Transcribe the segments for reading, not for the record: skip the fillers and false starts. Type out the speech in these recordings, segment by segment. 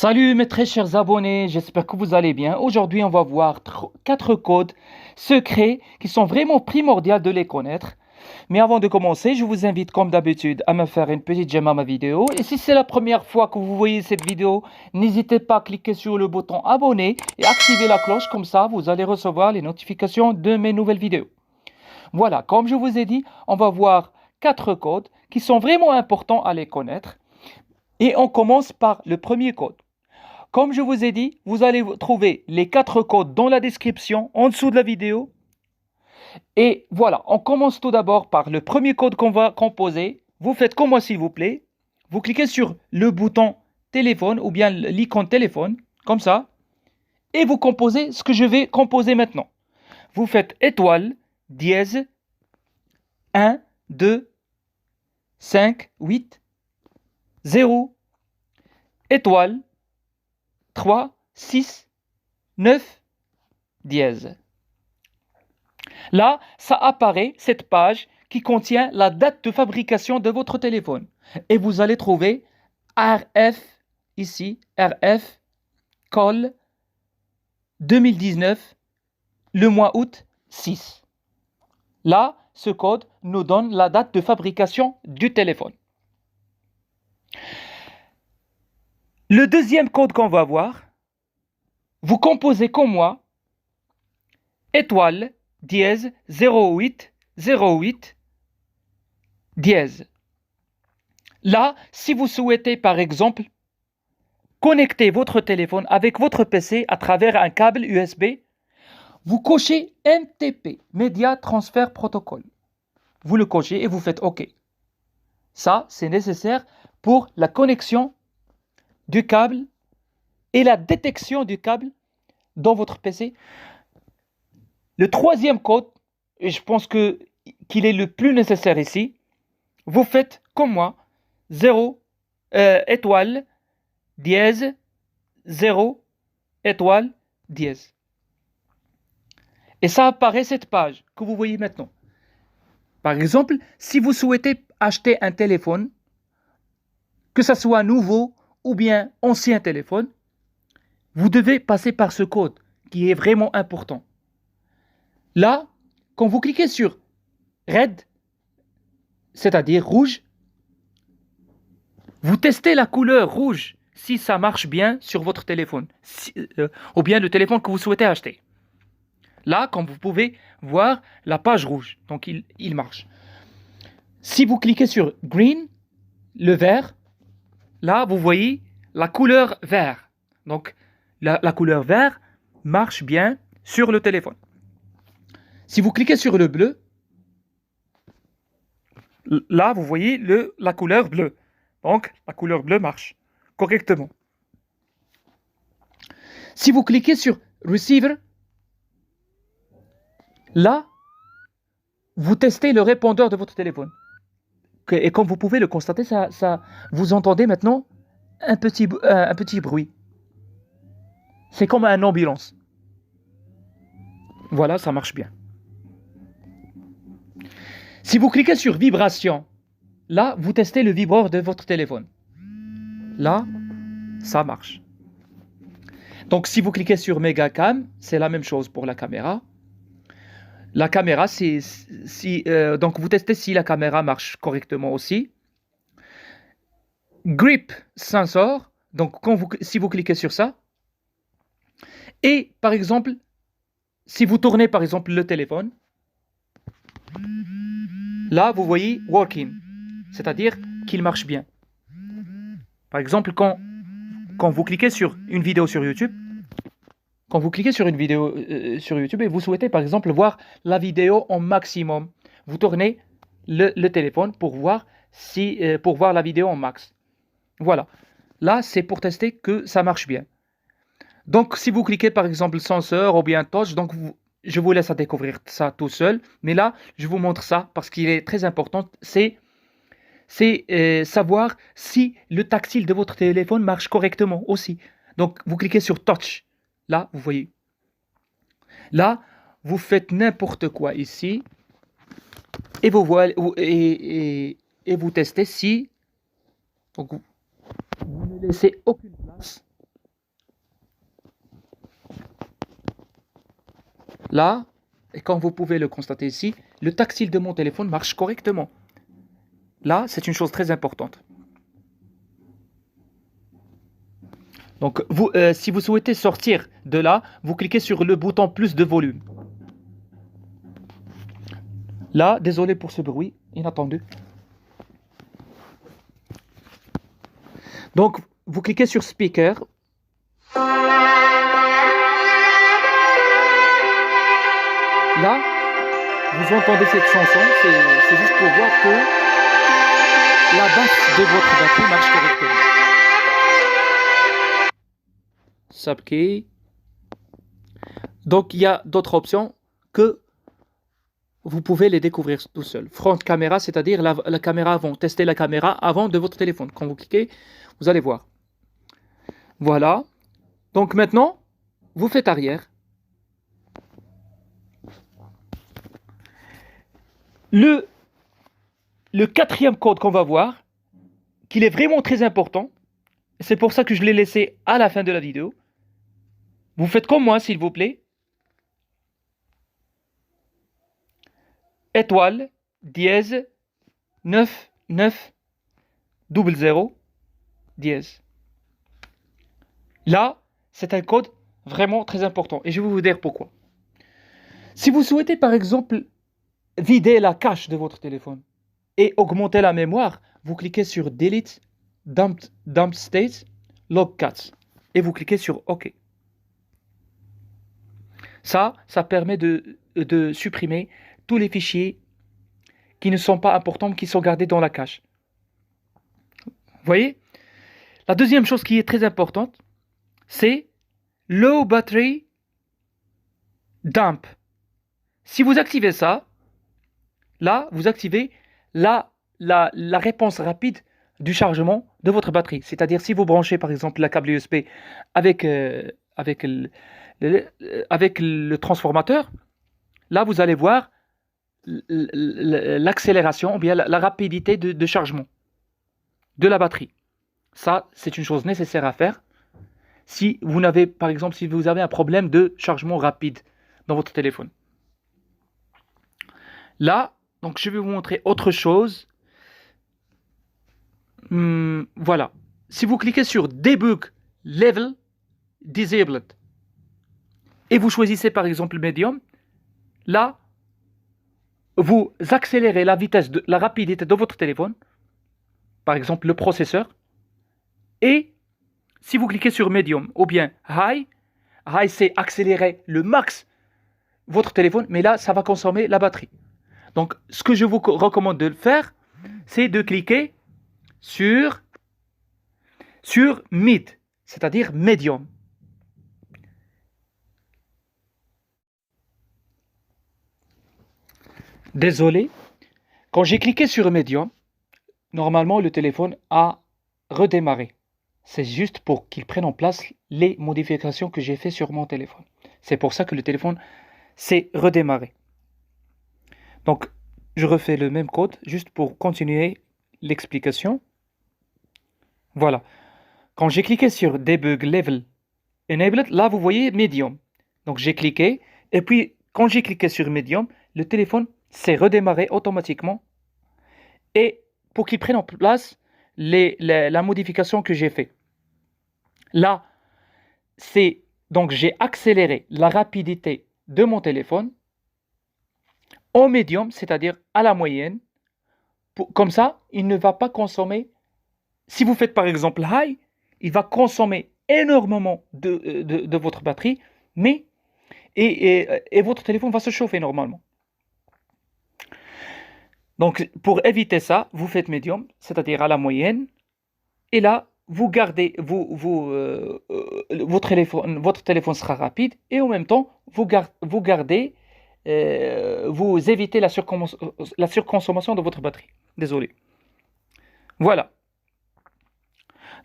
Salut mes très chers abonnés, j'espère que vous allez bien. Aujourd'hui, on va voir 4 codes secrets qui sont vraiment primordiaux de les connaître. Mais avant de commencer, je vous invite comme d'habitude à me faire une petite j'aime à ma vidéo. Et si c'est la première fois que vous voyez cette vidéo, n'hésitez pas à cliquer sur le bouton abonner et activer la cloche, comme ça vous allez recevoir les notifications de mes nouvelles vidéos. Voilà, comme je vous ai dit, on va voir 4 codes qui sont vraiment importants à les connaître. Et on commence par le premier code. Comme je vous ai dit, vous allez trouver les 4 codes dans la description, en dessous de la vidéo. Et voilà, on commence tout d'abord par le premier code qu'on va composer. Vous faites comme moi s'il vous plaît. Vous cliquez sur le bouton téléphone ou bien l'icône téléphone, comme ça. Et vous composez ce que je vais composer maintenant. Vous faites étoile, dièse, 1, 2, 5, 8, 0, étoile, 3, 6, 9, dièse. Là, ça apparaît, cette page qui contient la date de fabrication de votre téléphone. Et vous allez trouver RF, ici, RF, col 2019, le mois août 6. Là, ce code nous donne la date de fabrication du téléphone. Le deuxième code qu'on va voir, vous composez comme moi, étoile, dièse, 08, 08, dièse. Là, si vous souhaitez par exemple connecter votre téléphone avec votre PC à travers un câble USB, vous cochez MTP, Media Transfer Protocol. Vous le cochez et vous faites OK. Ça, c'est nécessaire pour la connexion du câble et la détection du câble dans votre PC. Le troisième code, et je pense qu'il est le plus nécessaire ici, vous faites comme moi, 0, étoile, dièse, 0, étoile, dièse. Et ça apparaît cette page que vous voyez maintenant. Par exemple, si vous souhaitez acheter un téléphone, que ce soit nouveau ou bien ancien téléphone, vous devez passer par ce code qui est vraiment important. Là, quand vous cliquez sur Red, c'est-à-dire rouge, vous testez la couleur rouge si ça marche bien sur votre téléphone, ou bien le téléphone que vous souhaitez acheter. Là, comme vous pouvez voir, la page rouge, donc il marche. Si vous cliquez sur Green, le vert, là, vous voyez la couleur vert. Donc, la couleur vert marche bien sur le téléphone. Si vous cliquez sur le bleu, là, vous voyez la couleur bleue. Donc, la couleur bleue marche correctement. Si vous cliquez sur Receiver, là, vous testez le répondeur de votre téléphone. Et comme vous pouvez le constater, vous entendez maintenant un petit bruit. C'est comme une ambulance. Voilà, ça marche bien. Si vous cliquez sur vibration, là, vous testez le vibreur de votre téléphone. Là, ça marche. Donc, si vous cliquez sur Megacam, c'est la même chose pour la caméra. La caméra, donc vous testez si la caméra marche correctement aussi. Grip sensor, donc si vous cliquez sur ça, et par exemple, si vous tournez par exemple le téléphone, là vous voyez working, c'est-à-dire qu'il marche bien. Par exemple, quand vous cliquez sur une vidéo sur YouTube, et vous souhaitez par exemple voir la vidéo en maximum, vous tournez le téléphone pour voir la vidéo en max. Voilà. Là, c'est pour tester que ça marche bien. Donc, si vous cliquez par exemple senseur ou bien touch, donc je vous laisse à découvrir ça tout seul. Mais là, je vous montre ça parce qu'il est très important. C'est savoir si le tactile de votre téléphone marche correctement aussi. Donc, vous cliquez sur touch. Là, vous voyez. Là, vous faites n'importe quoi ici. Et vous voyez, et vous testez si. Donc, vous ne laissez aucune place Là, et comme vous pouvez le constater ici, le tactile de mon téléphone marche correctement. Là, c'est une chose très importante. Donc, si vous souhaitez sortir de là, vous cliquez sur le bouton plus de volume. Là, désolé pour ce bruit inattendu. Donc, vous cliquez sur speaker. Là, vous entendez cette chanson, c'est juste pour voir que la base de votre batterie marche correctement. Subkey. Donc, il y a d'autres options que vous pouvez les découvrir tout seul. Front caméra, c'est-à-dire la caméra avant. Testez la caméra avant de votre téléphone. Quand vous cliquez, vous allez voir. Voilà. Donc maintenant, vous faites arrière. Le quatrième code qu'on va voir, qu'il est vraiment très important, c'est pour ça que je l'ai laissé à la fin de la vidéo. Vous faites comme moi, s'il vous plaît. Étoile, dièse, 9, 9, 00, dièse. Là, c'est un code vraiment très important. Et je vais vous dire pourquoi. Si vous souhaitez, par exemple, vider la cache de votre téléphone et augmenter la mémoire, vous cliquez sur Delete, Dump State, Log Cats. Et vous cliquez sur OK. Ça permet de supprimer tous les fichiers qui ne sont pas importants, mais qui sont gardés dans la cache. Vous voyez? La deuxième chose qui est très importante, c'est Low Battery Dump. Si vous activez ça, là, vous activez la réponse rapide du chargement de votre batterie. C'est-à-dire, si vous branchez, par exemple, la câble USB avec le transformateur, là, vous allez voir l'accélération ou bien la rapidité de chargement de la batterie. Ça, c'est une chose nécessaire à faire. Si vous n'avez, par exemple, si vous avez un problème de chargement rapide dans votre téléphone. Là, donc je vais vous montrer autre chose. Voilà. Si vous cliquez sur Debug Level Disabled et vous choisissez par exemple Medium, là, vous accélérez la vitesse, la rapidité de votre téléphone, par exemple le processeur, et si vous cliquez sur Medium ou bien High, High c'est accélérer le max votre téléphone, mais là, ça va consommer la batterie. Donc, ce que je vous recommande de faire, c'est de cliquer sur Mid, c'est-à-dire Medium. Désolé, quand j'ai cliqué sur Medium, normalement, le téléphone a redémarré. C'est juste pour qu'il prenne en place les modifications que j'ai fait sur mon téléphone. C'est pour ça que le téléphone s'est redémarré. Donc, je refais le même code, juste pour continuer l'explication. Voilà. Quand j'ai cliqué sur Debug Level Enabled, là, vous voyez Medium. Donc, j'ai cliqué, et puis, quand j'ai cliqué sur Medium, le téléphone s'est redémarré automatiquement. Et pour qu'il prenne en place la modification que j'ai fait. Là, donc j'ai accéléré la rapidité de mon téléphone au médium, c'est-à-dire à la moyenne. Comme ça, il ne va pas consommer. Si vous faites par exemple high, il va consommer énormément de votre batterie, mais et votre téléphone va se chauffer normalement. Donc, pour éviter ça, vous faites médium, c'est-à-dire à la moyenne, et là, vous gardez, votre téléphone sera rapide, et en même temps, vous évitez la surconsommation de votre batterie. Désolé. Voilà.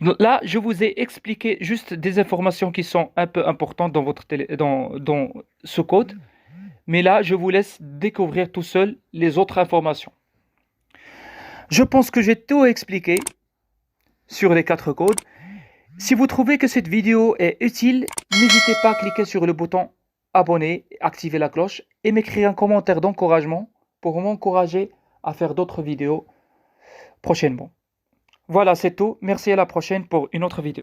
Là, je vous ai expliqué juste des informations qui sont un peu importantes dans dans ce code, mais là, je vous laisse découvrir tout seul les autres informations. Je pense que j'ai tout expliqué sur les 4 codes. Si vous trouvez que cette vidéo est utile, n'hésitez pas à cliquer sur le bouton abonner, activer la cloche et m'écrire un commentaire d'encouragement pour m'encourager à faire d'autres vidéos prochainement. Voilà, c'est tout. Merci, à la prochaine pour une autre vidéo.